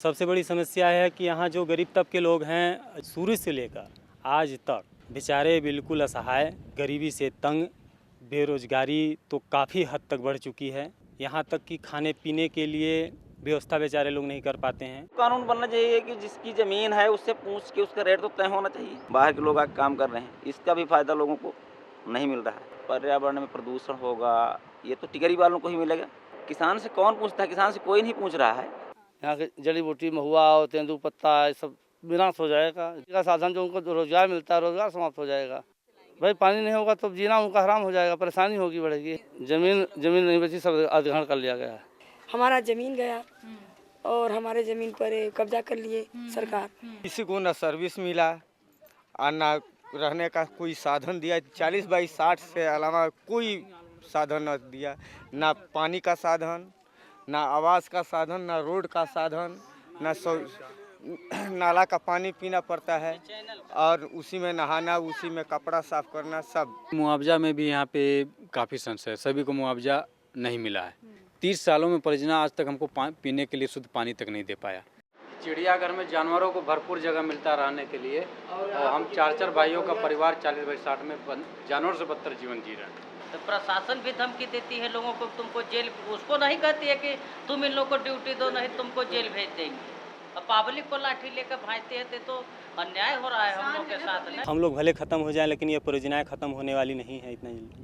सबसे बड़ी समस्या है कि यहाँ जो गरीब तबके के लोग हैं शुरू से लेकर आज तक बेचारे बिल्कुल असहाय, गरीबी से तंग, बेरोजगारी तो काफ़ी हद तक बढ़ चुकी है। यहाँ तक कि खाने पीने के लिए व्यवस्था बेचारे लोग नहीं कर पाते हैं। कानून बनना चाहिए कि जिसकी ज़मीन है उससे पूछ के उसका रेट तो तय होना चाहिए। बाहर के लोग आके काम कर रहे हैं, इसका भी फायदा लोगों को नहीं मिल रहा है। पर्यावरण में प्रदूषण होगा, ये तो टिगरी वालों को ही मिलेगा। किसान से कौन पूछता है? किसान से कोई नहीं पूछ रहा है। यहाँ के जड़ी बूटी, महुआ और तेंदुपत्ता ये सब विनाश हो जाएगा। इसका साधन जो उनको रोजगार मिलता है, रोजगार समाप्त हो जाएगा। भाई पानी नहीं होगा तो जीना उनका हराम हो जाएगा, परेशानी होगी, बढ़ेगी। जमीन नहीं बची, सब अधिग्रहण कर लिया गया है। हमारा जमीन गया और हमारे जमीन पर कब्जा कर लिए सरकार। किसी को ना सर्विस मिला और ना रहने का कोई साधन दिया। 40/60 से अलावा कोई साधन न दिया, ना पानी का साधन, ना आवास का साधन, ना रोड का साधन, ना नाला का पानी पीना पड़ता है और उसी में नहाना, उसी में कपड़ा साफ करना सब। मुआवजा में भी यहाँ पे काफ़ी समस्या है, सभी को मुआवजा नहीं मिला है। 30 सालों में परियोजना आज तक हमको पीने के लिए शुद्ध पानी तक नहीं दे पाया। चिड़ियाघर में जानवरों को भरपूर जगह मिलता रहने के लिए और हम 4 भाइयों का परिवार 40/60 में जानवर से बदतर जीवन जी रहे हैं। तो प्रशासन भी धमकी देती है लोगों को, तुमको जेल, उसको नहीं कहती है कि तुम इन लोगों को ड्यूटी दो, नहीं तुमको जेल भेज देंगे। अब पब्लिक को लाठी लेकर भागते हैं तो अन्याय हो रहा है हम लोग के साथ। हम लोग भले ख़त्म हो जाए लेकिन ये परियोजनाएं ख़त्म होने वाली नहीं है इतना जल्दी।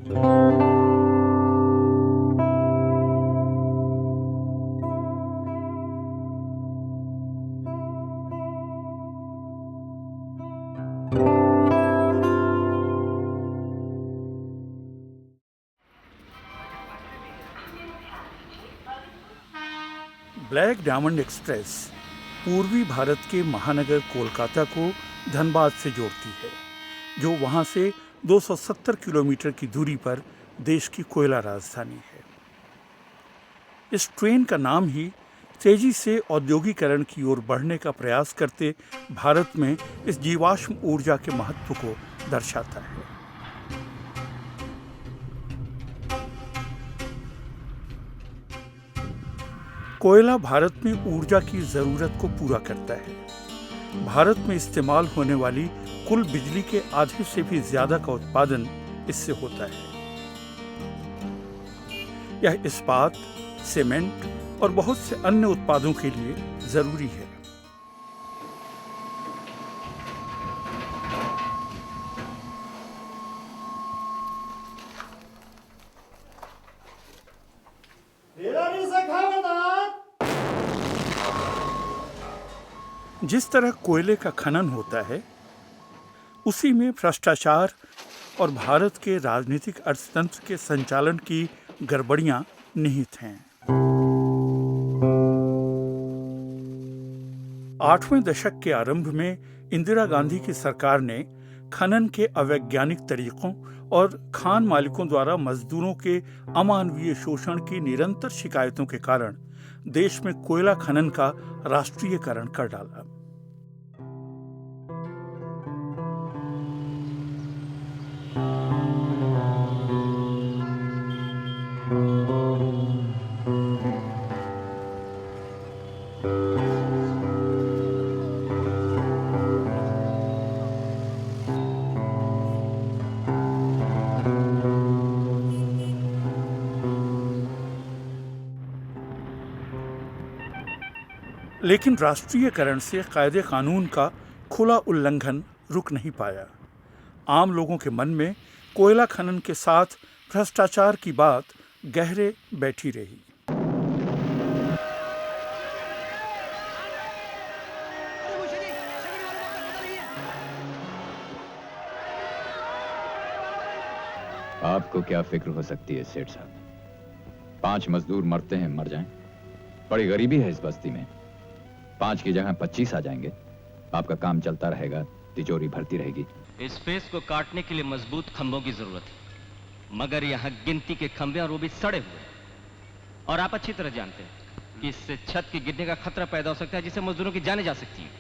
ब्लैक डायमंड एक्सप्रेस पूर्वी भारत के महानगर कोलकाता को धनबाद से जोड़ती है, जो वहां से 270 किलोमीटर की दूरी पर देश की कोयला राजधानी है। इस ट्रेन का नाम ही तेजी से औद्योगिकरण की ओर बढ़ने का प्रयास करते भारत में इस जीवाश्म ऊर्जा के महत्व को दर्शाता है। कोयला भारत में ऊर्जा की जरूरत को पूरा करता है। भारत में इस्तेमाल होने वाली कुल बिजली के आधे से भी ज्यादा का उत्पादन इससे होता है। यह इस्पात, सीमेंट और बहुत से अन्य उत्पादों के लिए जरूरी है। जिस तरह कोयले का खनन होता है, उसी में भ्रष्टाचार और भारत के राजनीतिक अर्थतंत्र के संचालन की गड़बड़ियां निहित हैं। 8वें दशक के आरंभ में इंदिरा गांधी की सरकार ने खनन के अवैज्ञानिक तरीकों और खान मालिकों द्वारा मजदूरों के अमानवीय शोषण की निरंतर शिकायतों के कारण देश में कोयला खनन का राष्ट्रीयकरण कर डाला। लेकिन राष्ट्रीयकरण से कायदे कानून का खुला उल्लंघन रुक नहीं पाया। आम लोगों के मन में कोयला खनन के साथ भ्रष्टाचार की बात गहरे बैठी रही। आपको क्या फिक्र हो सकती है सेठ साहब? 5 मजदूर मरते हैं, मर जाएं। बड़ी गरीबी है इस बस्ती में। 5 की जगह 25 आ जाएंगे, आपका काम चलता रहेगा, तिजोरी भरती रहेगी। इस फेस को काटने के लिए मजबूत खंभों की जरूरत है, मगर यहाँ गिनती के खंभे और वो भी सड़े हुए। और आप अच्छी तरह जानते हैं कि इससे छत के गिरने का खतरा पैदा हो सकता है, जिससे मजदूरों की जानें जा सकती हैं।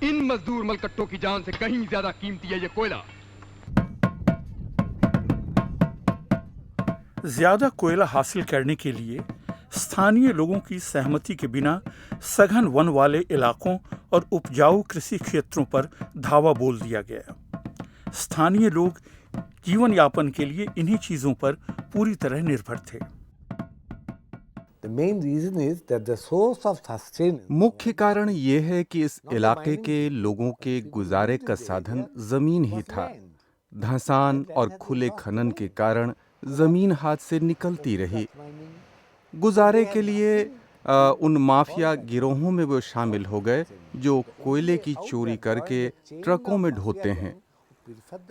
इन मजदूर मलकट्टों की जान से कहीं ज्यादा कीमती है ये कोयला। ज्यादा कोयला हासिल करने के लिए स्थानीय लोगों की सहमति के बिना सघन वन वाले इलाकों और उपजाऊ कृषि क्षेत्रों पर धावा बोल दिया गया। स्थानीय लोग जीवन यापन के लिए इन्हीं चीजों पर पूरी तरह निर्भर थे। मुख्य कारण ये है कि इस इलाके के लोगों के गुजारे का साधन जमीन ही था। धंसान और खुले खनन के कारण जमीन हाथ से निकलती रही। गुजारे के लिए उन माफिया गिरोहों में वो शामिल हो गए जो कोयले की चोरी करके ट्रकों में ढोते हैं।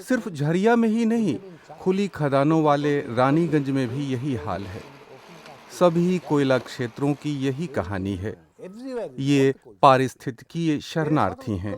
सिर्फ झरिया में ही नहीं, खुली खदानों वाले रानीगंज में भी यही हाल है। सभी कोयला क्षेत्रों की यही कहानी है। ये पारिस्थितिकीय शरणार्थी हैं।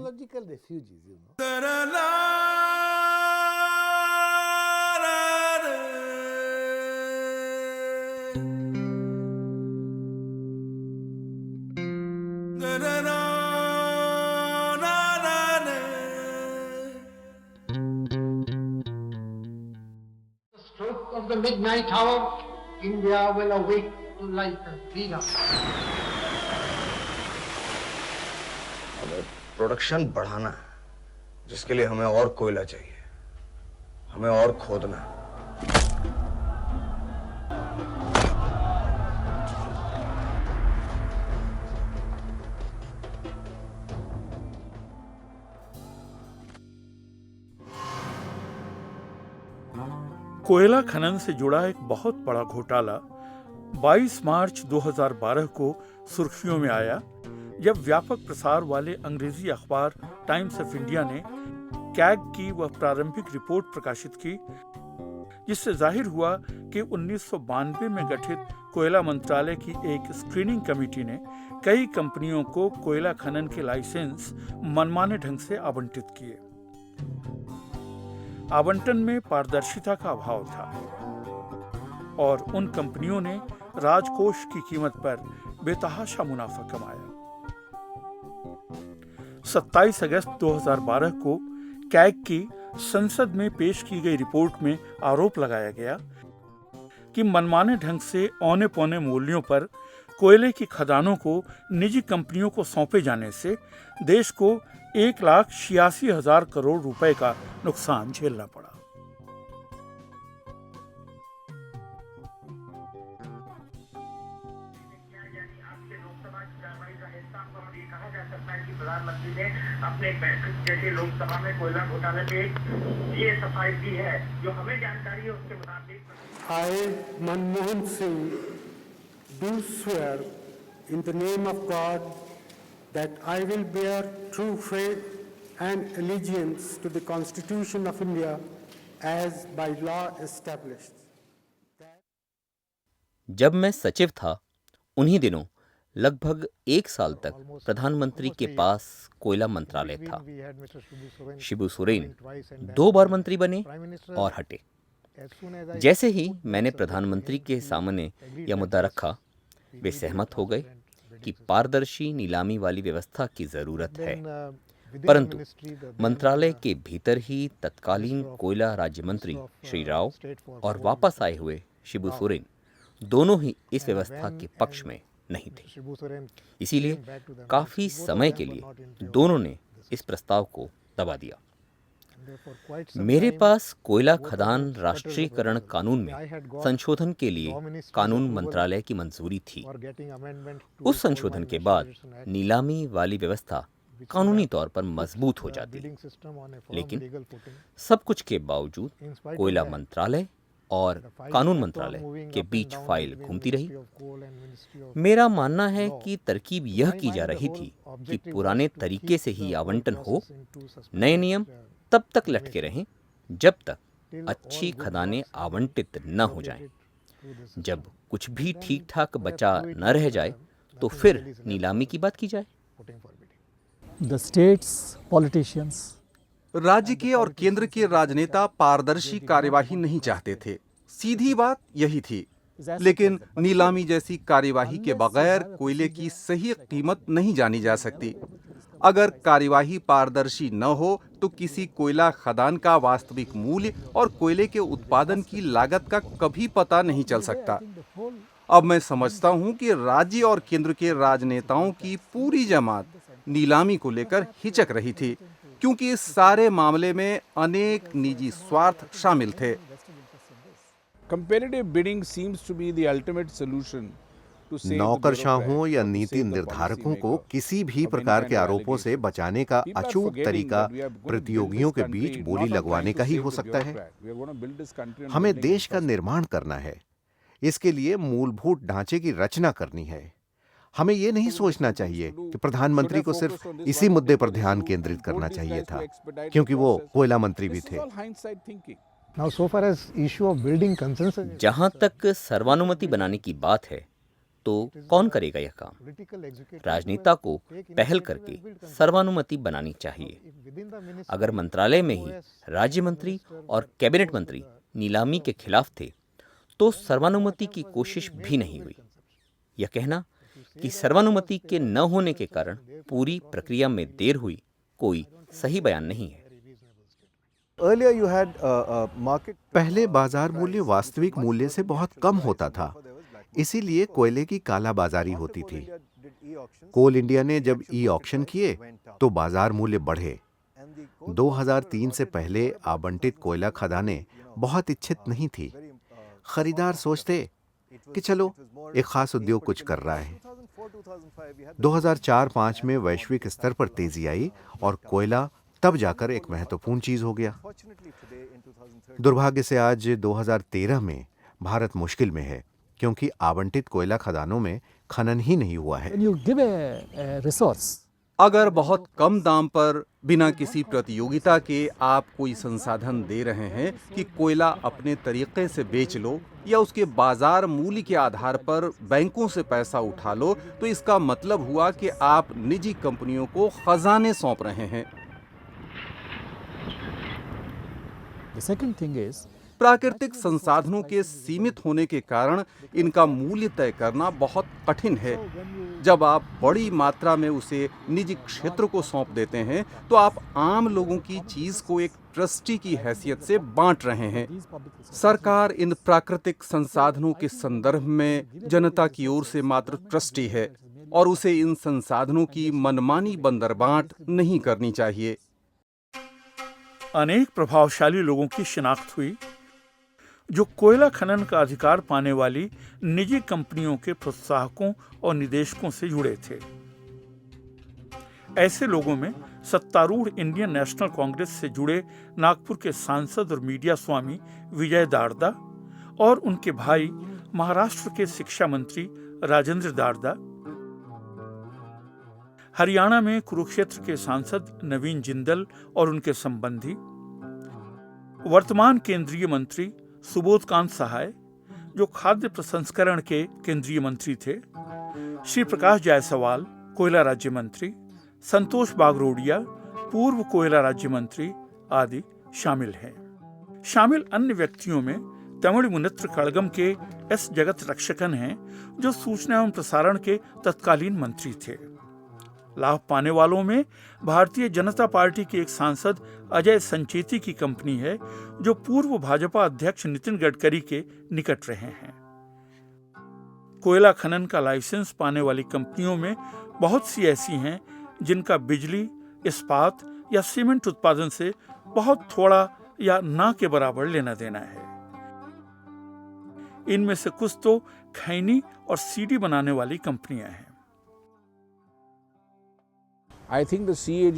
Of the midnight hour, India will awake to life and freedom. हमें प्रोडक्शन बढ़ाना है, जिसके लिए हमें और कोयला चाहिए, हमें और खोदना है। कोयला खनन से जुड़ा एक बहुत बड़ा घोटाला 22 मार्च 2012 को सुर्खियों में आया, जब व्यापक प्रसार वाले अंग्रेजी अखबार टाइम्स ऑफ इंडिया ने कैग की वह प्रारंभिक रिपोर्ट प्रकाशित की, जिससे जाहिर हुआ कि 1992 में गठित कोयला मंत्रालय की एक स्क्रीनिंग कमेटी ने कई कंपनियों को कोयला खनन के लाइसेंस मनमाने ढंग से आवंटित किए। आवंटन में पारदर्शिता का अभाव था और उन कंपनियों ने राजकोष की कीमत पर बेतहाशा मुनाफा कमाया। 27 अगस्त 2012 को कैग की संसद में पेश की गई रिपोर्ट में आरोप लगाया गया कि मनमाने ढंग से औने पौने मूल्यों पर कोयले की खदानों को निजी कंपनियों को सौंपे जाने से देश को 1,86,000 करोड़ रुपए का नुकसान झेलना पड़ा। प्रधानमंत्री ने अपने बैठक जैसे लोकसभा में कोयला घोटाले पे ये सफाई दी है, जो हमें जानकारी है उसके मुताबिक I, Manmohan Singh, do swear in the name of God that I will bear true faith and allegiance to the Constitution of India as by law established. जब मैं सचिव था, उन्हीं दिनों लगभग 1 साल तक प्रधानमंत्री के पास कोयला मंत्रालय था। शिबू सोरेन 2 बार मंत्री बने और हटे। जैसे ही मैंने प्रधानमंत्री के सामने यह मुद्दा रखा, वे सहमत हो गए कि पारदर्शी नीलामी वाली व्यवस्था की जरूरत है, परंतु मंत्रालय के भीतर ही तत्कालीन कोयला राज्य मंत्री श्री राव और वापस आए हुए शिबू सोरेन दोनों ही इस व्यवस्था के पक्ष में नहीं थे। इसीलिए काफी समय के लिए दोनों ने इस प्रस्ताव को दबा दिया। मेरे पास कोयला खदान राष्ट्रीयकरण कानून में संशोधन के लिए कानून मंत्रालय की मंजूरी थी। उस संशोधन के बाद नीलामी वाली व्यवस्था कानूनी तौर पर मजबूत हो जाती, लेकिन सब कुछ के बावजूद कोयला मंत्रालय और कानून मंत्रालय के बीच फाइल घूमती रही। मेरा मानना है कि तरकीब यह की जा रही थी कि पुराने तरीके से ही आवंटन हो, नए नियम तब तक लटके रहें जब तक अच्छी खदानें आवंटित न हो जाएं। जब कुछ भी ठीक ठाक बचा न रह जाए तो फिर नीलामी की बात की जाए। The states politicians राज्य के और केंद्र के राजनेता पारदर्शी कार्यवाही नहीं चाहते थे, सीधी बात यही थी। लेकिन नीलामी जैसी कार्यवाही के बगैर कोयले की सही कीमत नहीं जानी जा सकती। अगर कार्यवाही पारदर्शी न हो तो किसी कोयला खदान का वास्तविक मूल्य और कोयले के उत्पादन की लागत का कभी पता नहीं चल सकता। अब मैं समझता हूं कि राज्य और केंद्र के राजनेताओं की पूरी जमात नीलामी को लेकर हिचक रही थी, क्योंकि इस सारे मामले में अनेक निजी स्वार्थ शामिल थे। Competitive bidding seems to be the ultimate solution to save the नौकरशाहों या bureaucrat, नीति to save the निर्धारकों को policymaker किसी भी of प्रकार के any आरोपों से allegations. बचाने का People are अचूक forgetting तरीका that we are going to build प्रतियोगियों this के country बीच not बोली on लगवाने trying का to ही save हो the सकता है। bureaucrat. We are going to build this country on हमें building देश का infrastructure. निर्माण करना है, इसके लिए मूलभूत ढांचे की रचना करनी है। हमें ये नहीं सोचना चाहिए कि प्रधानमंत्री को सिर्फ इसी मुद्दे पर ध्यान केंद्रित करना चाहिए था, क्योंकि वो कोयला मंत्री भी थे। Now, so far as issue of building consensus, जहां तक सर्वानुमति बनाने की बात है, तो कौन करेगा यह काम? राजनेता को पहल करके सर्वानुमति बनानी चाहिए। अगर मंत्रालय में ही राज्य मंत्री और कैबिनेट मंत्री नीलामी के खिलाफ थे, तो सर्वानुमति की कोशिश भी नहीं हुई। यह कहना कि सर्वानुमति के न होने के कारण पूरी प्रक्रिया में देर हुई, कोई सही बयान नहीं है। पहले बाजार मूल्य वास्तविक मूल्य से बहुत कम होता था, इसीलिए कोयले की कालाबाजारी होती थी। कोल इंडिया ने जब ई ऑक्शन किए तो बाजार मूल्य बढ़े। 2003 से पहले आवंटित कोयला खदानें बहुत इच्छित नहीं थी। खरीदार सोचते कि चलो एक खास उद्योग कुछ कर रहा है। 2004-05 में वैश्विक स्तर पर तेजी आई और कोयला तब जाकर एक महत्वपूर्ण चीज हो गया। दुर्भाग्य से आज 2013 में भारत मुश्किल में है, क्योंकि आवंटित कोयला खदानों में खनन ही नहीं हुआ है। when you give a resource, अगर बहुत कम दाम पर बिना किसी प्रतियोगिता के आप कोई संसाधन दे रहे हैं कि कोयला अपने तरीके से बेच लो या उसके बाजार मूल्य के आधार पर बैंकों से पैसा उठा लो, तो इसका मतलब हुआ कि आप निजी कंपनियों को खजाने सौंप रहे हैं। the second thing is, प्राकृतिक संसाधनों के सीमित होने के कारण इनका मूल्य तय करना बहुत कठिन है। जब आप बड़ी मात्रा में उसे निजी क्षेत्र को सौंप देते हैं, तो आप आम लोगों की चीज को एक ट्रस्टी की हैसियत से बांट रहे हैं। सरकार इन प्राकृतिक संसाधनों के संदर्भ में जनता की ओर से मात्र ट्रस्टी है और उसे इन संसाधनों की मनमानी बंदरबांट नहीं करनी चाहिए। अनेक प्रभावशाली लोगों की शिनाख्त हुई जो कोयला खनन का अधिकार पाने वाली निजी कंपनियों के प्रोत्साहकों और निदेशकों से जुड़े थे। ऐसे लोगों में सत्तारूढ़ इंडियन नेशनल कांग्रेस से जुड़े नागपुर के सांसद और मीडिया स्वामी विजय दारदा और उनके भाई महाराष्ट्र के शिक्षा मंत्री राजेंद्र दारदा, हरियाणा में कुरुक्षेत्र के सांसद नवीन जिंदल और उनके संबंधी, वर्तमान केंद्रीय मंत्री सुबोधकांत सहाय जो खाद्य प्रसंस्करण के केंद्रीय मंत्री थे, श्री प्रकाश जायसवाल कोयला राज्य मंत्री, संतोष बागरोडिया पूर्व कोयला राज्य मंत्री आदि शामिल हैं। शामिल अन्य व्यक्तियों में तमिल मुनित्र कड़गम के एस जगत रक्षकन हैं जो सूचना एवं प्रसारण के तत्कालीन मंत्री थे। लाभ पाने वालों में भारतीय जनता पार्टी के एक सांसद अजय संचेती की कंपनी है जो पूर्व भाजपा अध्यक्ष नितिन गडकरी के निकट रहे हैं। कोयला खनन का लाइसेंस पाने वाली कंपनियों में बहुत सी ऐसी हैं जिनका बिजली, इस्पात या सीमेंट उत्पादन से बहुत थोड़ा या ना के बराबर लेना देना है। इनमें से कुछ तो खैनी और सीडी बनाने वाली कंपनियां हैं। I think the CAG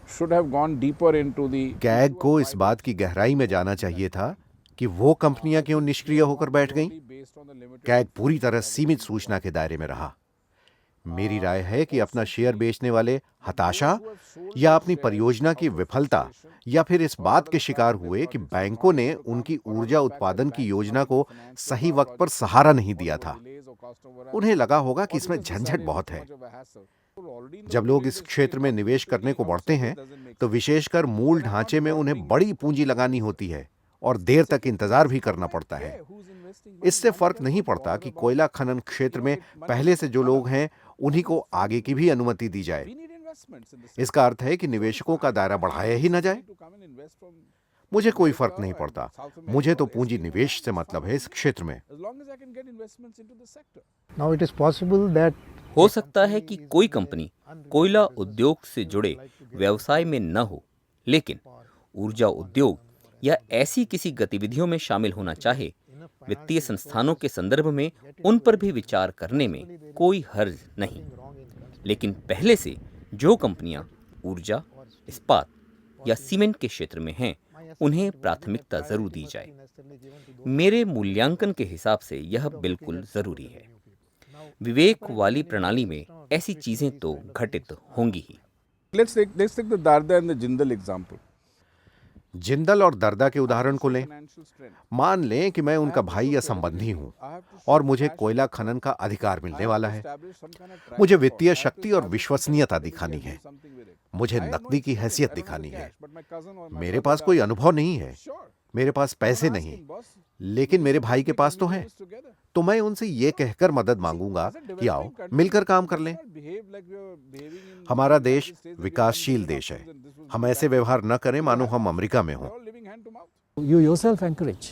should have gone deeper into the CAG को इस बात की गहराई में जाना चाहिए था कि वो कंपनियां क्यों निष्क्रिय होकर बैठ गईं। कैग पूरी तरह सीमित सूचना के दायरे में रहा। मेरी राय है कि अपना शेयर बेचने वाले हताशा या अपनी परियोजना की विफलता या फिर इस बात के शिकार हुए कि बैंकों ने उनकी ऊर्जा उत्पादन की योजना को सही वक्त पर सहारा नहीं दिया था। उन्हें लगा होगा कि इसमें झंझट बहुत है। जब लोग इस क्षेत्र में निवेश करने को बढ़ते हैं तो विशेषकर मूल ढांचे में उन्हें बड़ी पूंजी लगानी होती है और देर तक इंतजार भी करना पड़ता है। इससे फर्क नहीं पड़ता कि कोयला खनन क्षेत्र में पहले से जो लोग हैं उन्हीं को आगे की भी अनुमति दी जाए। इसका अर्थ है कि निवेशकों का दायरा बढ़ाया ही न जाए। मुझे कोई फर्क नहीं पड़ता। मुझे तो पूंजी निवेश से मतलब है इस क्षेत्र में। Now it is possible that हो सकता है कि कोई कंपनी कोयला उद्योग से जुड़े व्यवसाय में न हो, लेकिन ऊर्जा उद्योग या ऐसी किसी गतिविधियों में शामिल होना चाहे। वित्तीय संस्थानों के संदर्भ में उन पर भी विचार करने में कोई हर्ज नहीं, लेकिन पहले से जो कंपनियां ऊर्जा, इस्पात या सीमेंट के क्षेत्र में हैं, उन्हें प्राथमिकता जरूर दी जाए। मेरे मूल्यांकन के हिसाब से यह बिल्कुल जरूरी है। विवेक वाली प्रणाली में ऐसी चीजें तो घटित होंगी ही। Let's take the Darda and the Jindal example. Jindal और दर्दा के उदाहरण को लें। मान लें कि मैं उनका भाई या संबंधी हूं और मुझे कोयला खनन का अधिकार मिलने वाला है। मुझे वित्तीय शक्ति और विश्वसनीयता दिखानी है। मुझे नकदी की हैसियत दिखानी है। मेरे पास कोई अनुभव नहीं है, मेरे पास पैसे नहीं, लेकिन मेरे भाई के पास तो है। तो मैं उनसे ये कहकर मदद मांगूंगा कि आओ मिलकर काम कर लें। हमारा देश विकासशील देश है। हम ऐसे व्यवहार न करें मानो हम अमेरिका में हों। You yourself encourage.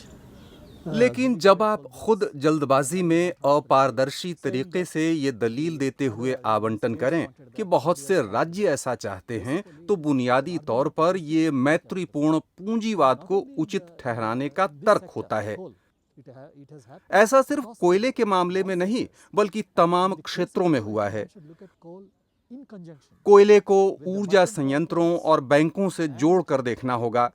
लेकिन जब आप खुद जल्दबाजी में अपारदर्शी तरीके से ये दलील देते हुए आवंटन करें कि बहुत से राज्य ऐसा चाहते हैं, तो बुनियादी तौर पर ये मैत्रीपूर्ण पूंजीवाद को उचित ठहराने का तर्क होता है। ऐसा सिर्फ कोयले के मामले में नहीं, बल्कि तमाम क्षेत्रों में हुआ है। कोयले को ऊर्जा संयंत्रों और बैंकों से जोड़कर देखना होगा।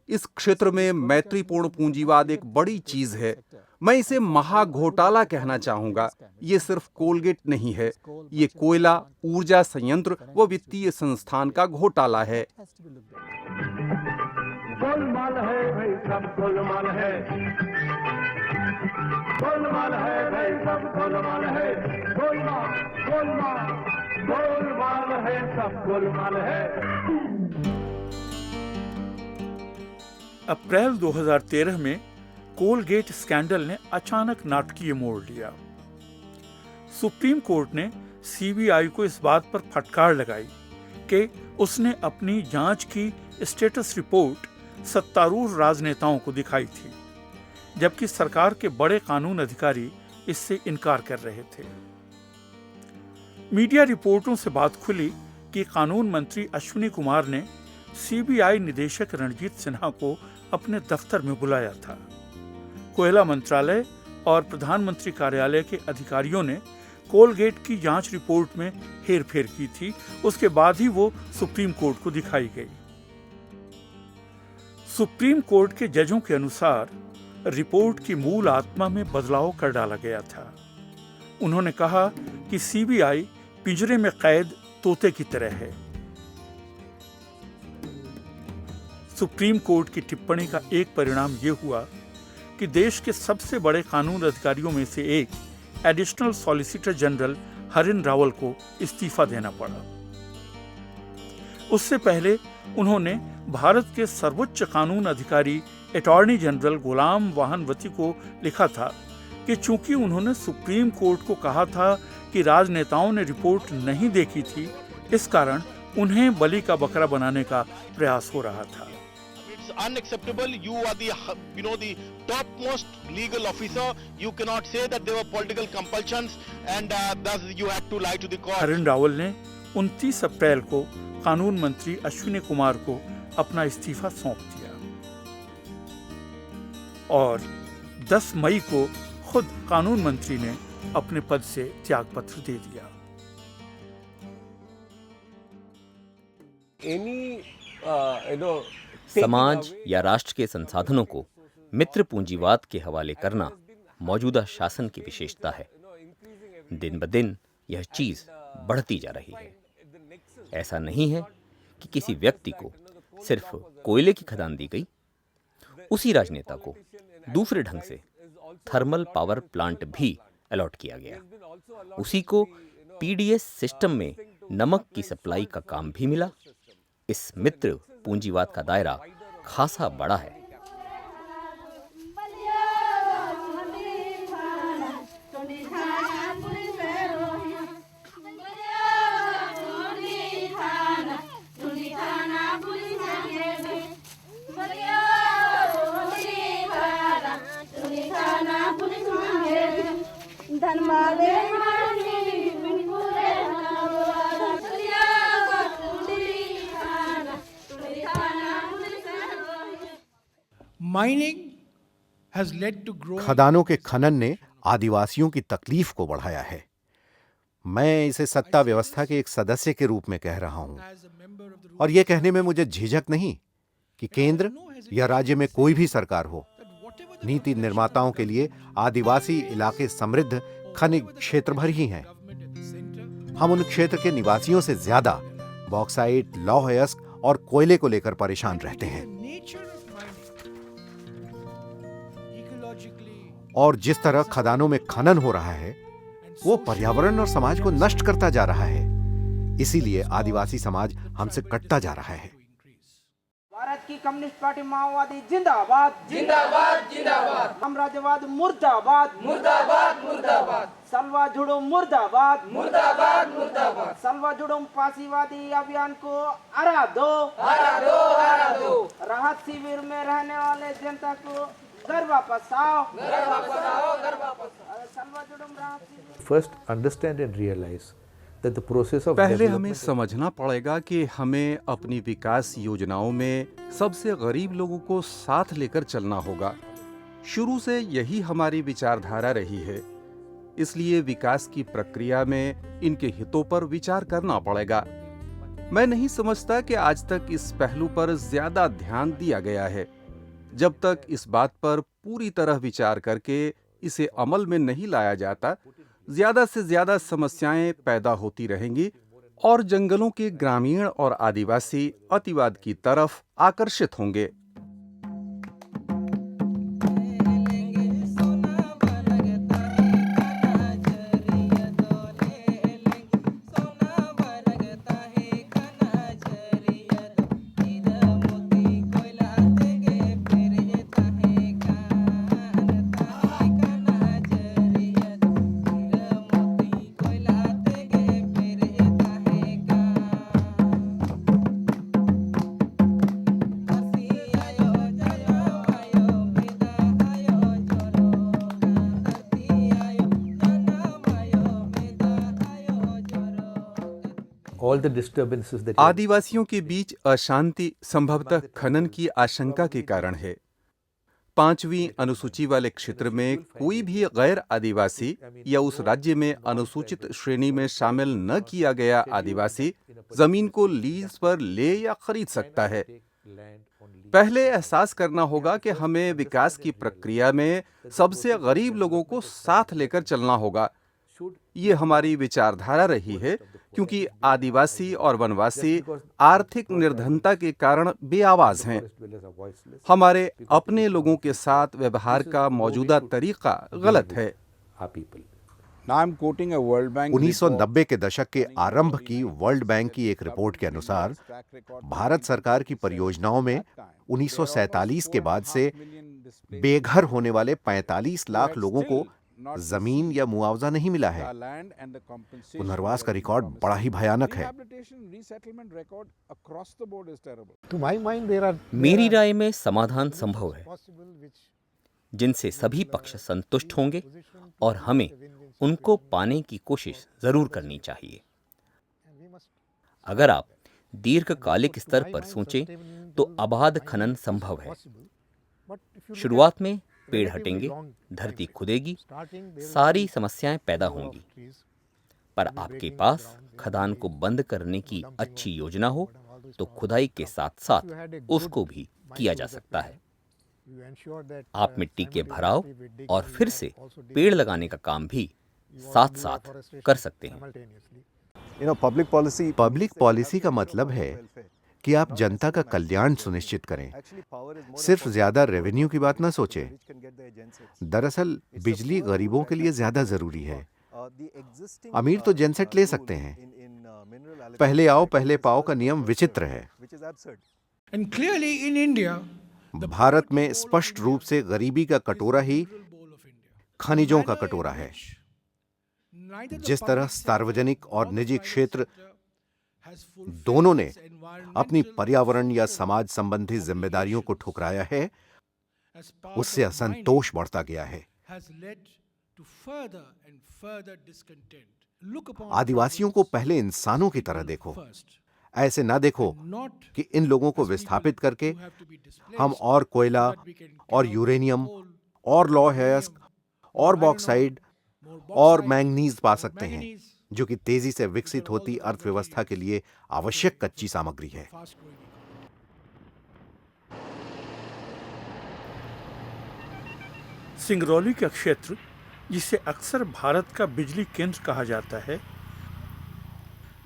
इस क्षेत्र में मैत्रीपूर्ण पूंजीवाद एक बड़ी चीज है। मैं इसे महाघोटाला कहना चाहूंगा। ये सिर्फ कोलगेट नहीं है, ये कोयला, ऊर्जा संयंत्र व वित्तीय संस्थान का घोटाला है। गोलमाल है भाई, सब गोलमाल है। गोलमाल है भाई, सब गोलमाल है। गोलमाल गोलमाल गोलमाल है, सब गोलमाल है। अप्रैल 2013 में कोलगेट स्कैंडल ने अचानक नाटकीय मोड़ लिया। सुप्रीम कोर्ट ने सीबीआई को इस बात पर फटकार लगाई कि उसने अपनी जांच की स्टेटस रिपोर्ट सत्तारूढ़ राजनेताओं को दिखाई थी, जबकि सरकार के बड़े कानून अधिकारी इससे इनकार कर रहे थे। मीडिया रिपोर्टों से बात खुली कि कानून मंत्री अश्विनी कुमार ने सीबीआई निदेशक रणजीत सिन्हा को अपने दफ्तर में बुलाया था। कोयला मंत्रालय और प्रधानमंत्री कार्यालय के अधिकारियों ने कोलगेट की जांच रिपोर्ट में हेरफेर की थी। उसके बाद ही वो सुप्रीम कोर्ट को दिखाई गई। सुप्रीम कोर्ट के जजों के अनुसार रिपोर्ट की मूल आत्मा में बदलाव कर डाला गया था। उन्होंने कहा कि सीबीआई पिंजरे में कैद तोते की तरह है। सुप्रीम कोर्ट की टिप्पणी का एक परिणाम यह हुआ कि देश के सबसे बड़े कानून अधिकारियों में से एक एडिशनल सॉलिसिटर जनरल हरिन रावल को इस्तीफा देना पड़ा। उससे पहले उन्होंने भारत के सर्वोच्च कानून अधिकारी अटॉर्नी जनरल गुलाम वाहनवती को लिखा था कि चूंकि उन्होंने सुप्रीम कोर्ट को कहा था कि राजनेताओं ने रिपोर्ट नहीं देखी थी, इस कारण उन्हें बलि का बकरा बनाने का प्रयास हो रहा था। Unacceptable. You are the topmost legal officer. You cannot say that there were political compulsions and thus you had to lie to the court. हरिन Rawal ने 29 अप्रैल को कानून मंत्री अश्विनी कुमार को अपना इस्तीफा सौंप दिया और 10 मई को खुद कानून मंत्री ने अपने पद से त्यागपत्र दे दिया। समाज या राष्ट्र के संसाधनों को मित्र पूंजीवाद के हवाले करना मौजूदा शासन की विशेषता है। दिन ब दिन यह चीज बढ़ती जा रही है। ऐसा नहीं है कि किसी व्यक्ति को सिर्फ कोयले की खदान दी गई, उसी राजनेता को दूसरे ढंग से थर्मल पावर प्लांट भी अलॉट किया गया। उसी को पीडीएस सिस्टम में नमक की सप्लाई का काम भी मिला। इस मित्र पूंजीवाद का दायरा खासा बड़ा है। Mining has led to growth. खदानों के खनन ने आदिवासियों की तकलीफ को बढ़ाया है। मैं इसे सत्ता व्यवस्था के एक सदस्य के रूप में कह रहा हूं, और यह कहने में मुझे झिझक नहीं कि केंद्र या राज्य में कोई भी सरकार हो, नीति निर्माताओं के लिए आदिवासी इलाके समृद्ध खनिज क्षेत्र भर ही हैं। हम उन क्षेत्र के निवासियों से ज्यादा बॉक्साइट, लौह अयस्क और कोयले को लेकर परेशान रहते हैं। और जिस तरह खदानों में खनन हो रहा है वो पर्यावरण और समाज को नष्ट करता जा रहा है। इसीलिए आदिवासी समाज हमसे कटता जा रहा है। भारत की कम्युनिस्ट पार्टी माओवादी जिंदाबाद जिंदाबाद जिंदाबाद। साम्राज्यवाद मुर्दाबाद मुर्दाबाद मुर्दाबाद। सलवा जुड़ो मुर्दाबाद मुर्दाबाद मुर्दाबाद। सलवा जुड़ो फांसीवादी अभियान को हरा दो हरा दो हरा दो। राहत शिविर में रहने वाले जनता को घर वापस आओ घर वापस आओ घर वापस आओ। सलवा जुड़ो राहत शिविर। First, understand and realize that the process of पहले हमें समझना पड़ेगा कि हमें अपनी विकास योजनाओं में सबसे गरीब लोगों को साथ लेकर चलना होगा। शुरू से यही हमारी विचारधारा रही है। इसलिए विकास की प्रक्रिया में इनके हितों पर विचार करना पड़ेगा। मैं नहीं समझता कि आज तक इस पहलू पर ज्यादा ध्यान दिया गया है। जब तक इस बात पर पूरी तरह विचार करके इसे अमल में नहीं लाया जाता, ज्यादा से ज्यादा समस्याएं पैदा होती रहेंगी और जंगलों के ग्रामीण और आदिवासी अतिवाद की तरफ आकर्षित होंगे। आदिवासियों के बीच अशांति संभवतः खनन की आशंका के कारण है। 5वीं अनुसूची वाले क्षेत्र में कोई भी गैर आदिवासी या उस राज्य में अनुसूचित श्रेणी में शामिल न किया गया आदिवासी जमीन को लीज पर ले या खरीद सकता है। पहले एहसास करना होगा कि हमें विकास की प्रक्रिया में सबसे गरीब लोगों को साथ लेकर चलना होगा। ये हमारी विचारधारा रही है, क्योंकि आदिवासी और वनवासी आर्थिक निर्धनता के कारण बेआवाज हैं। हमारे अपने लोगों के साथ व्यवहार का मौजूदा तरीका गलत है। 1990 के दशक के आरंभ की वर्ल्ड बैंक की एक रिपोर्ट के अनुसार भारत सरकार की परियोजनाओं में 1947 के बाद से बेघर होने वाले 45 लाख लोगों को जमीन या मुआवजा नहीं मिला है। पुनर्वास का रिकॉर्ड बड़ा ही भयानक है। मेरी राय में समाधान संभव है, जिनसे सभी पक्ष संतुष्ट होंगे और हमें उनको पाने की कोशिश जरूर करनी चाहिए। अगर आप दीर्घकालिक स्तर पर सोचें तो अबाध खनन संभव है। शुरुआत में पेड़ हटेंगे, धरती खुदेगी, सारी समस्याएं पैदा होंगी। पर आपके पास खदान को बंद करने की अच्छी योजना हो तो खुदाई के साथ साथ उसको भी किया जा सकता है। आप मिट्टी के भराव और फिर से पेड़ लगाने का काम भी साथ साथ कर सकते हैं। पब्लिक पॉलिसी का मतलब है कि आप जनता का कल्याण सुनिश्चित करें, सिर्फ ज्यादा रेवेन्यू की बात ना सोचें। दरअसल बिजली गरीबों के लिए ज्यादा जरूरी है। अमीर तो जेनसेट ले सकते हैं। पहले आओ पहले पाओ का नियम विचित्र है। भारत में स्पष्ट रूप से गरीबी का कटोरा ही खनिजों का कटोरा है। जिस तरह सार्वजनिक और निजी क्षेत्र दोनों ने अपनी पर्यावरण या समाज संबंधी जिम्मेदारियों को ठुकराया है, उससे असंतोष बढ़ता गया है। आदिवासियों को पहले इंसानों की तरह देखो। ऐसे ना देखो कि इन लोगों को विस्थापित करके हम और कोयला और यूरेनियम और लौह अयस्क और बॉक्साइड और मैंगनीज पा सकते हैं, जो कि तेजी से विकसित होती अर्थव्यवस्था के लिए आवश्यक कच्ची सामग्री है। सिंगरौली का क्षेत्र, जिसे अक्सर भारत का बिजली केंद्र कहा जाता है,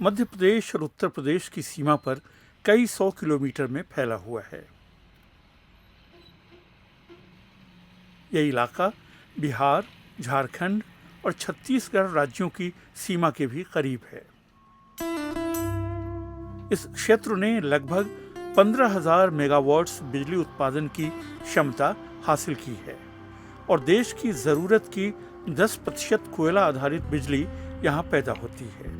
मध्य प्रदेश और उत्तर प्रदेश की सीमा पर कई 100 किलोमीटर में फैला हुआ है। यह इलाका बिहार, झारखंड और छत्तीसगढ़ राज्यों की सीमा के भी करीब है। इस क्षेत्र ने लगभग 15,000 मेगावाट्स बिजली उत्पादन की क्षमता हासिल की है और देश की जरूरत की 10% कोयला आधारित बिजली यहाँ पैदा होती है।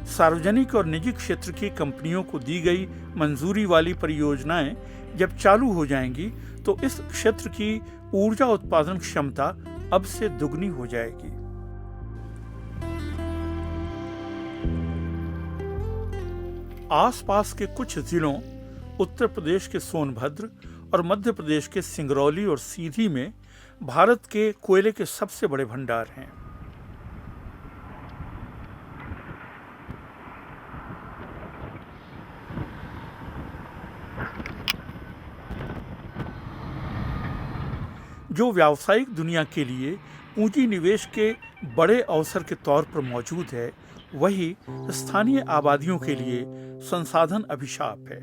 सार्वजनिक और निजी क्षेत्र की कंपनियों को दी गई मंजूरी वाली परियोजनाएं जब चालू हो जाएंगी तो इस क्षेत्र की ऊर्जा उत्पादन क्षमता अब से दुगनी हो जाएगी। आसपास के कुछ जिलों उत्तर प्रदेश के सोनभद्र और मध्य प्रदेश के सिंगरौली और सीधी में भारत के कोयले के सबसे बड़े भंडार हैं। जो व्यावसायिक दुनिया के लिए पूंजी निवेश के बड़े अवसर के तौर पर मौजूद है, वही स्थानीय आबादियों के लिए संसाधन अभिशाप है।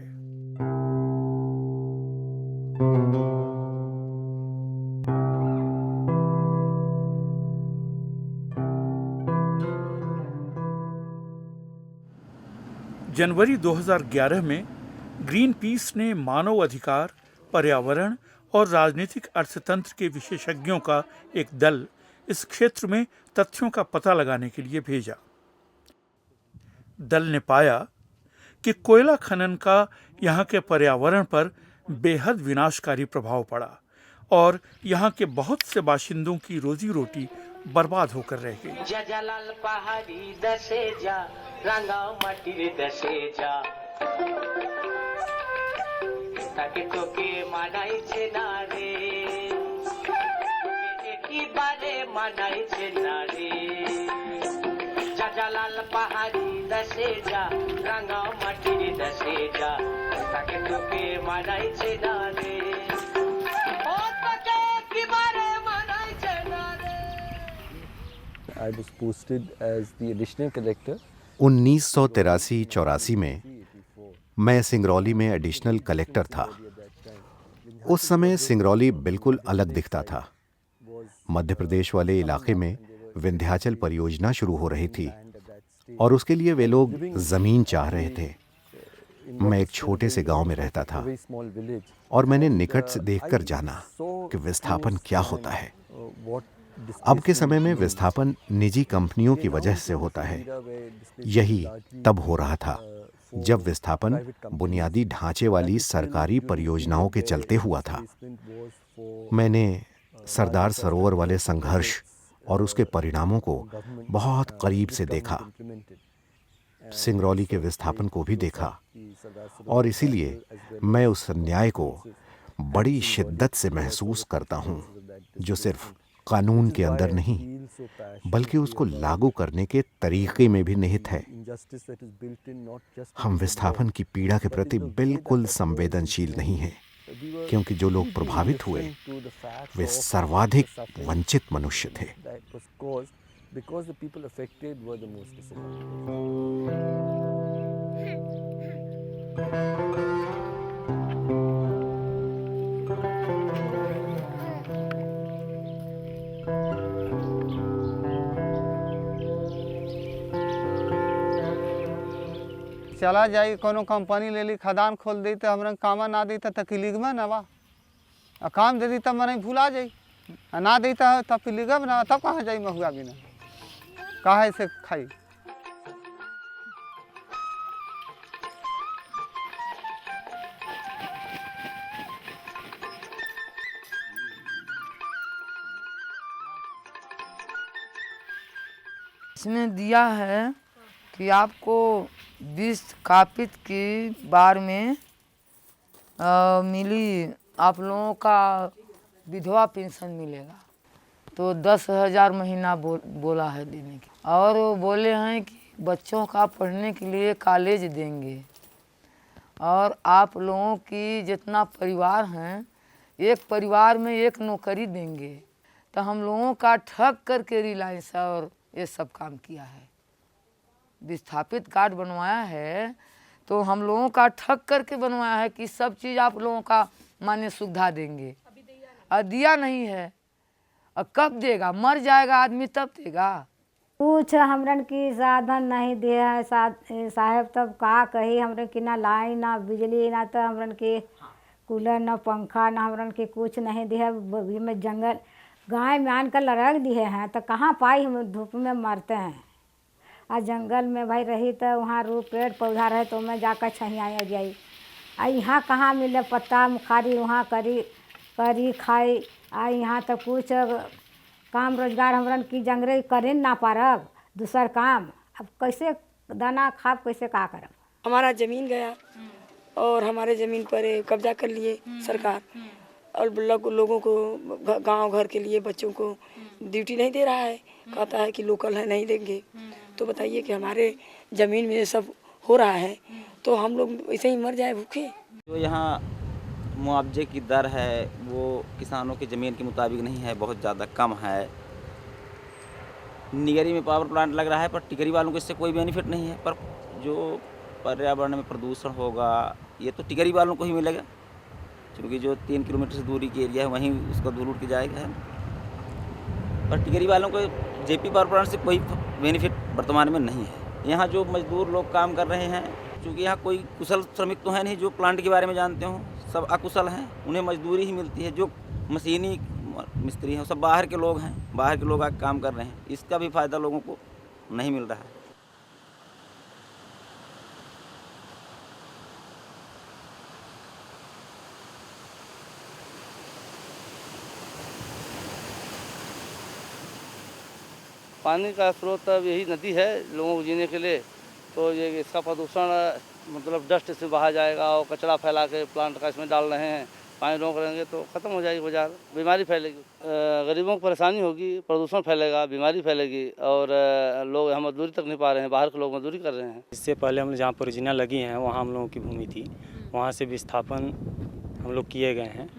जनवरी 2011 में ग्रीन पीस ने मानव अधिकार, पर्यावरण और राजनीतिक अर्थतंत्र के विशेषज्ञों का एक दल इस क्षेत्र में तथ्यों का पता लगाने के लिए भेजा। दल ने पाया कि कोयला खनन का यहाँ के पर्यावरण पर बेहद विनाशकारी प्रभाव पड़ा और यहाँ के बहुत से बाशिंदों की रोजी रोटी बर्बाद होकर रह गई। जलाल पहाड़ी दसे जा, रंगाव मटिर दसे जा, ताके तोके मानाई छे नारे, एकी बारे मानाई छे नारे। जलाल पहाड़ी दसे जा, रंगाव मटिर दसे जा, ताके तोके मानाई छे नारे। I was posted as the additional collector. 1983-84 में मैं सिंगरौली में एडिशनल कलेक्टर था। उस समय सिंगरौली बिल्कुल अलग दिखता था। मध्य प्रदेश वाले इलाके में विंध्याचल परियोजना शुरू हो रही थी और उसके लिए वे लोग जमीन चाह रहे थे। मैं एक छोटे से गांव में रहता था और मैंने निकट से देखकर जाना कि विस्थापन क्या होता है। अब के समय में विस्थापन निजी कंपनियों की वजह से होता है। यही तब हो रहा था जब विस्थापन बुनियादी ढांचे वाली सरकारी परियोजनाओं के चलते हुआ था। मैंने सरदार सरोवर वाले संघर्ष और उसके परिणामों को बहुत करीब से देखा। सिंगरौली के विस्थापन को भी देखा और इसीलिए मैं उस अन्याय को बड़ी शिद्दत से महसूस करता हूं, जो सिर्फ कानून के अंदर नहीं बल्कि उसको लागू करने के तरीके में भी निहित है। हम विस्थापन की पीड़ा के प्रति बिल्कुल संवेदनशील नहीं हैं, क्योंकि जो लोग प्रभावित हुए वे सर्वाधिक वंचित मनुष्य थे। चला जाई कोनो कंपनी ले ली, खदान खोल दी तो हमरा काम ना दी तो तकलीफ में ना बा। काम दे दी तब मैंने भूला जाई, ना दी तो तब पिलीगब ना, तब कहाँ जाई महुआ बिना, कहाँ से खाई। इसमें दिया है कि आपको विस्थापित की बार में मिली आप लोगों का विधवा पेंशन मिलेगा, तो 10,000 महीना बोला है देने की। और वो बोले हैं कि बच्चों का पढ़ने के लिए कॉलेज देंगे, और आप लोगों की जितना परिवार हैं एक परिवार में एक नौकरी देंगे। तो हम लोगों का ठग करके रिलायंस और ये सब काम किया है, विस्थापित कार्ड बनवाया है, तो हम लोगों का ठग करके बनवाया है कि सब चीज़ आप लोगों का माने सुविधा देंगे, और दिया नहीं है। और कब देगा? मर जाएगा आदमी तब देगा। कुछ हमरन की साधन नहीं दिए है साहब, तब का कही हमरन की ना लाइन ना बिजली ना तो हमरन के कूलर ना पंखा ना हमरन के कुछ नहीं दिए। बगी में जंगल गाय में आन कर लड़क दिए हैं तो कहाँ पाई, हम धूप में मरते हैं। और जंगल में भाई रही तो वहाँ रूप पेड़ पौधा रहे तो मैं जाकर छहिया जाई। आ यहाँ कहाँ मिले पत्ता मुखारी, वहाँ करी खाई। आ यहाँ तो कुछ काम रोजगार हमरन की जंगरे करे ना पारब दूसर काम, अब कैसे दाना खाब, कैसे का करब। हमारा ज़मीन गया और हमारे ज़मीन पर कब्जा कर लिए सरकार, और लोगों को गांव घर के लिए बच्चों को ड्यूटी नहीं दे रहा है, कहता है कि लोकल है नहीं देंगे। तो बताइए कि हमारे ज़मीन में सब हो रहा है तो हम लोग ऐसे ही मर जाए भूखे। जो यहाँ मुआवजे की दर है वो किसानों की ज़मीन के मुताबिक नहीं है, बहुत ज़्यादा कम है। निगरी में पावर प्लांट लग रहा है पर टिकरी वालों को इससे कोई बेनिफिट नहीं है, पर जो पर्यावरण में प्रदूषण होगा ये तो टिकरी वालों को ही मिलेगा, क्योंकि जो 3 किलोमीटर से दूरी की एरिया है वहीं उसका धूल उड़ के जाएगा है। पर टिकरी वालों को जेपी पावर प्लांट से कोई बेनिफिट वर्तमान में नहीं है। यहाँ जो मजदूर लोग काम कर रहे हैं, क्योंकि यहाँ कोई कुशल श्रमिक तो है नहीं जो प्लांट के बारे में जानते हों, सब अकुशल हैं, उन्हें मजदूरी ही मिलती है। जो मशीनी मिस्त्री हैं सब बाहर के लोग हैं, बाहर के लोग आके काम कर रहे हैं, इसका भी फ़ायदा लोगों को नहीं मिल रहा है। पानी का स्रोत अब यही नदी है लोगों को जीने के लिए, तो ये इसका प्रदूषण मतलब डस्ट से बहा जाएगा और कचरा फैला के प्लांट का इसमें डाल रहे हैं, पानी रोक रहेंगे तो ख़त्म हो जाएगी बाजार, बीमारी फैलेगी, गरीबों को परेशानी होगी, प्रदूषण फैलेगा, बीमारी फैलेगी, और लोग हम मजदूरी तक नहीं पा रहे हैं, बाहर के लोग मजदूरी कर रहे हैं। इससे पहले हम जहाँ परियोजना लगी हैं वहाँ हम लोगों की भूमि थी, वहाँ से विस्थापन हम लोग किए गए हैं,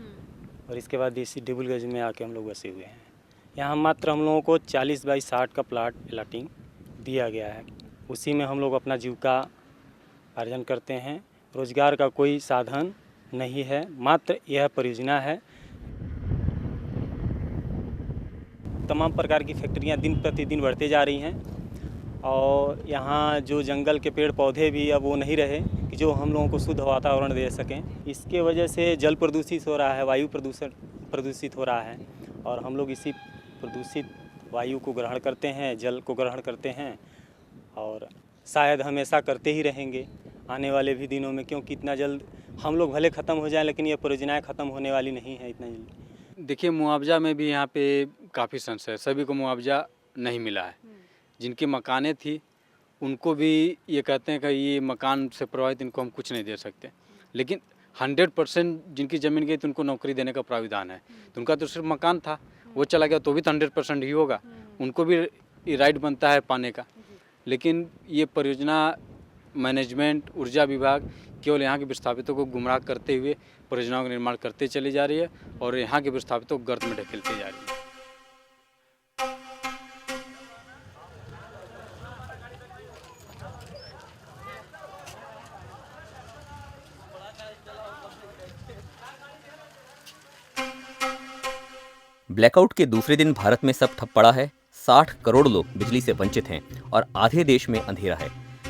और इसके बाद इसी डिबुलगंज में आके हम लोग बसे हुए हैं। यहाँ मात्र हम लोगों को 40 बाई 60 का प्लाट प्लाटिंग दिया गया है, उसी में हम लोग अपना जीविका अर्जन करते हैं। रोजगार का कोई साधन नहीं है, मात्र यह परियोजना है। तमाम प्रकार की फैक्ट्रियां दिन प्रतिदिन बढ़ते जा रही हैं, और यहाँ जो जंगल के पेड़ पौधे भी अब वो नहीं रहे कि जो हम लोगों को शुद्ध वातावरण दे सकें। इसके वजह से जल प्रदूषित हो रहा है, वायु प्रदूषित हो रहा है, और हम लोग इसी प्रदूषित वायु को ग्रहण करते हैं, जल को ग्रहण करते हैं, और शायद हमेशा करते ही रहेंगे आने वाले भी दिनों में, क्योंकि इतना जल्द हम लोग भले ख़त्म हो जाए लेकिन ये परियोजनाएं ख़त्म होने वाली नहीं है इतना जल्दी। देखिए मुआवजा में भी यहाँ पे काफ़ी संशय है, सभी को मुआवजा नहीं मिला है। जिनकी मकानें थी उनको भी ये कहते हैं कि ये मकान से प्रभावित, इनको हम कुछ नहीं दे सकते, लेकिन 100% जिनकी ज़मीन गई तो उनको नौकरी देने का प्राविधान है। तो उनका तो सिर्फ मकान था, वो चला गया तो भी तो 100% ही होगा, उनको भी राइट बनता है पाने का। लेकिन ये परियोजना मैनेजमेंट ऊर्जा विभाग केवल यहाँ के विस्थापितों को गुमराह करते हुए परियोजनाओं का निर्माण करते चली जा रही है, और यहाँ के विस्थापितों को गर्त में ढकेलते जा रही है। ब्लैकआउट के दूसरे दिन भारत में सब ठप पड़ा है। 60 करोड़ लोग बिजली से वंचित हैं और आधे देश में अंधेरा है।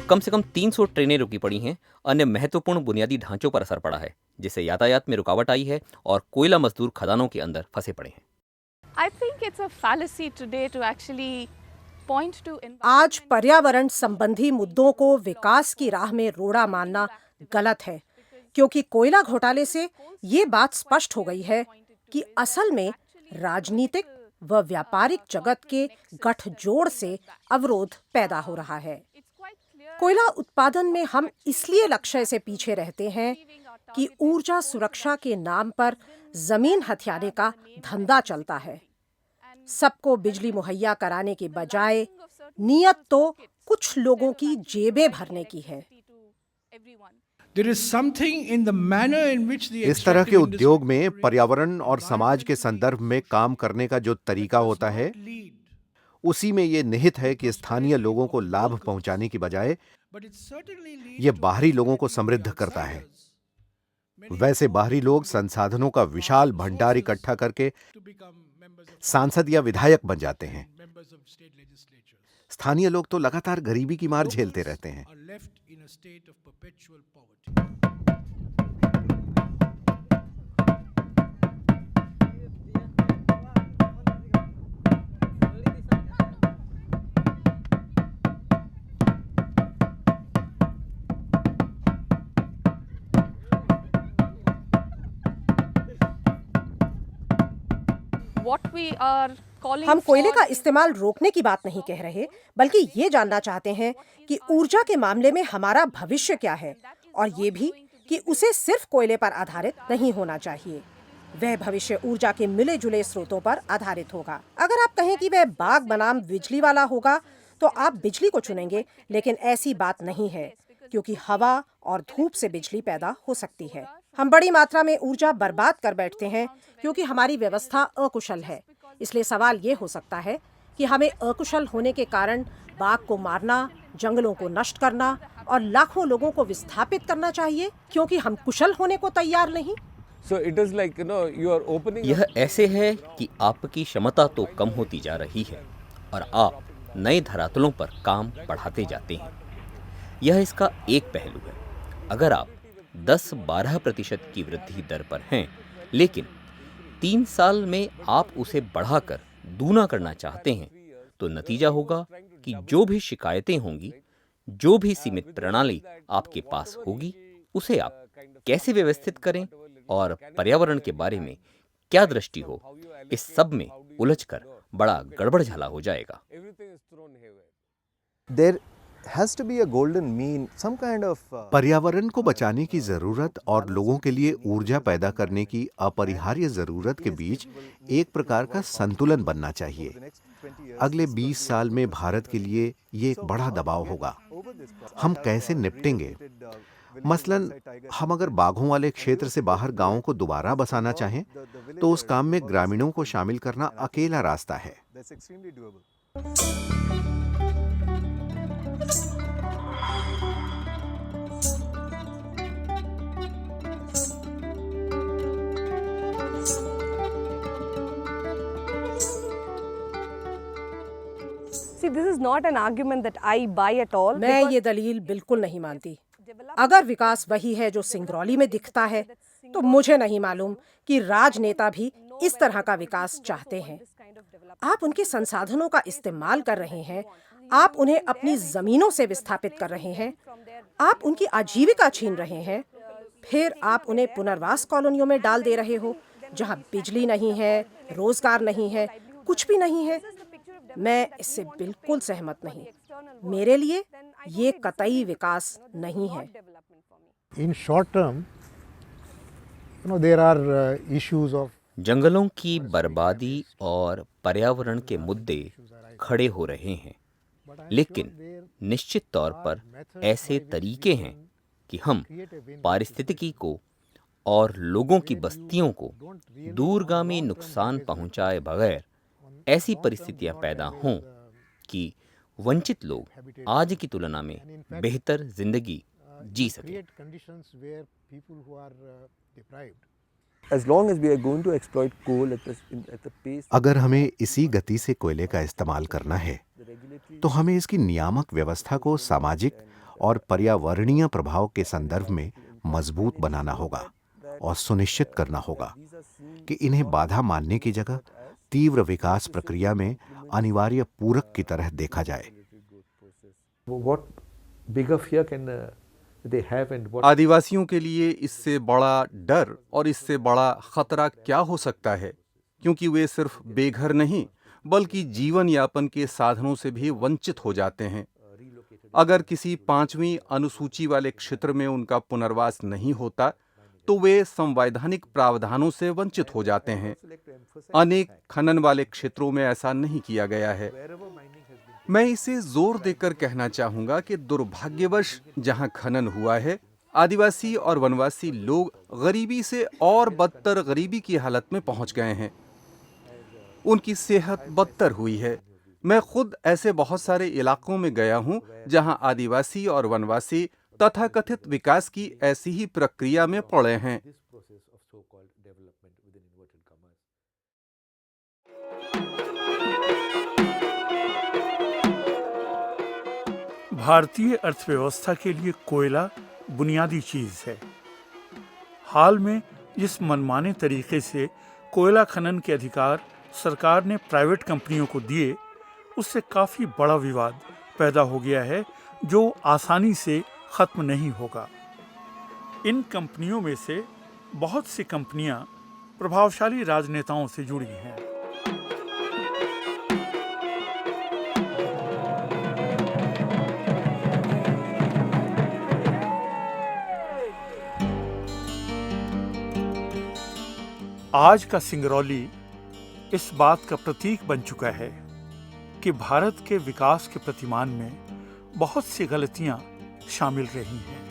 कम से कम 300 ट्रेनें रुकी पड़ी हैं। अन्य महत्वपूर्ण बुनियादी ढांचों पर असर पड़ा है, जिससे यातायात में रुकावट आई है और कोयला मजदूर खदानों के अंदर फंसे पड़े हैं। आज पर्यावरण संबंधी मुद्दों को विकास की राह में रोड़ा मानना गलत है, क्योंकि कोयला घोटाले से ये बात स्पष्ट हो गई है कि असल में राजनीतिक व व्यापारिक जगत के गठजोड़ से अवरोध पैदा हो रहा है। कोयला उत्पादन में हम इसलिए लक्ष्य से पीछे रहते हैं कि ऊर्जा सुरक्षा के नाम पर जमीन हथियाने का धंधा चलता है। सबको बिजली मुहैया कराने के बजाय नियत तो कुछ लोगों की जेबें भरने की है। इस तरह के उद्योग में पर्यावरण और समाज के संदर्भ में काम करने का जो तरीका होता है, उसी में ये निहित है कि स्थानीय लोगों को लाभ पहुंचाने की बजाय ये बाहरी लोगों को समृद्ध करता है। वैसे बाहरी लोग संसाधनों का विशाल भंडार इकट्ठा करके सांसद या विधायक बन जाते हैं। स्थानीय लोग तो लगातार गरीबी की मार झेलते रहते हैं। हम कोयले का इस्तेमाल रोकने की बात नहीं कह रहे, बल्कि ये जानना चाहते हैं कि ऊर्जा के मामले में हमारा भविष्य क्या है, और ये भी कि उसे सिर्फ कोयले पर आधारित नहीं होना चाहिए। वह भविष्य ऊर्जा के मिले जुले स्रोतों पर आधारित होगा। अगर आप कहें कि वह बाग बनाम बिजली वाला होगा, तो आप बिजली को चुनेंगे, लेकिन ऐसी बात नहीं है, क्योंकि हवा और धूप से बिजली पैदा हो सकती है। हम बड़ी मात्रा में ऊर्जा बर्बाद कर बैठते हैं क्योंकि हमारी व्यवस्था अकुशल है। इसलिए सवाल ये हो सकता है कि हमें अकुशल होने के कारण बाघ को मारना, जंगलों को नष्ट करना और लाखों लोगों को विस्थापित करना चाहिए, क्योंकि हम कुशल होने को तैयार नहीं। यह ऐसे है कि आपकी क्षमता तो कम होती जा रही है और आप नए धरातलों पर काम बढ़ाते जाते हैं। यह इसका एक पहलू है। अगर आप 10-12% की वृद्धि दर पर हैं, लेकिन 3 साल में आप उसे बढ़ाकर दूना करना चाहते हैं, तो नतीजा होगा कि जो भी शिकायतें होंगी, जो भी सीमित प्रणाली आपके पास होगी, उसे आप कैसे व्यवस्थित करें और पर्यावरण के बारे में क्या दृष्टि हो, इस सब में उलझकर बड़ा गड़बड़ झाला हो जाएगा। पर्यावरण को बचाने की जरूरत और लोगों के लिए ऊर्जा पैदा करने की अपरिहार्य जरूरत के बीच एक प्रकार का संतुलन बनना चाहिए। अगले 20 साल में भारत के लिए ये एक बड़ा दबाव होगा। हम कैसे निपटेंगे? मसलन हम अगर बाघों वाले क्षेत्र से बाहर गांवों को दोबारा बसाना चाहें, तो उस काम में ग्रामीणों को शामिल करना अकेला रास्ता है। मैं ये दलील बिल्कुल नहीं मानती। अगर विकास वही है जो सिंगरौली में दिखता है, तो मुझे नहीं मालूम कि राजनेता भी इस तरह का विकास चाहते हैं। आप उनके संसाधनों का इस्तेमाल कर रहे हैं, आप उन्हें अपनी जमीनों से विस्थापित कर रहे हैं, आप उनकी आजीविका छीन रहे हैं, फिर आप उन्हें पुनर्वास कॉलोनियों में डाल दे रहे हो, जहां बिजली नहीं है, रोजगार नहीं है, कुछ भी नहीं है। मैं इससे बिल्कुल सहमत नहीं। मेरे लिए ये कतई विकास नहीं है। In short term, there are issues of जंगलों की बर्बादी और पर्यावरण के मुद्दे खड़े हो रहे हैं, लेकिन निश्चित तौर पर ऐसे तरीके हैं कि हम पारिस्थितिकी को और लोगों की बस्तियों को दूरगामी नुकसान पहुंचाए बगैर ऐसी परिस्थितियां पैदा हों कि वंचित लोग आज की तुलना में बेहतर जिंदगी जी सकें। अगर हमें इसी गति से कोयले का इस्तेमाल करना है, तो हमें इसकी नियामक व्यवस्था को सामाजिक और पर्यावरणीय प्रभाव के संदर्भ में मजबूत बनाना होगा और सुनिश्चित करना होगा कि इन्हें बाधा मानने की जगह तीव्र विकास प्रक्रिया में अनिवार्य पूरक की तरह देखा जाए। आदिवासियों के लिए इससे बड़ा डर और इससे बड़ा खतरा क्या हो सकता है? क्योंकि वे सिर्फ बेघर नहीं बल्कि जीवन यापन के साधनों से भी वंचित हो जाते हैं। अगर किसी 5वीं अनुसूची वाले क्षेत्र में उनका पुनर्वास नहीं होता तो वे संवैधानिक प्रावधानों से वंचित हो जाते हैं। अनेक खनन वाले क्षेत्रों में ऐसा नहीं किया गया है। मैं इसे जोर देकर कहना चाहूंगा कि दुर्भाग्यवश जहां खनन हुआ है, आदिवासी और वनवासी लोग गरीबी से और बदतर गरीबी की हालत में पहुंच गए हैं। उनकी सेहत बदतर हुई है। मैं खुद ऐसे बहुत सारे इलाकों में गया हूं जहां आदिवासी और वनवासी तथाकथित विकास की ऐसी ही प्रक्रिया में पड़े हैं। भारतीय अर्थव्यवस्था के लिए कोयला बुनियादी चीज है। हाल में जिस मनमाने तरीके से कोयला खनन के अधिकार सरकार ने प्राइवेट कंपनियों को दिए, उससे काफी बड़ा विवाद पैदा हो गया है जो आसानी से खत्म नहीं होगा। इन कंपनियों में से बहुत सी कंपनियां प्रभावशाली राजनेताओं से जुड़ी हैं। आज का सिंगरौली इस बात का प्रतीक बन चुका है कि भारत के विकास के प्रतिमान में बहुत सी गलतियां शामिल रही हैं।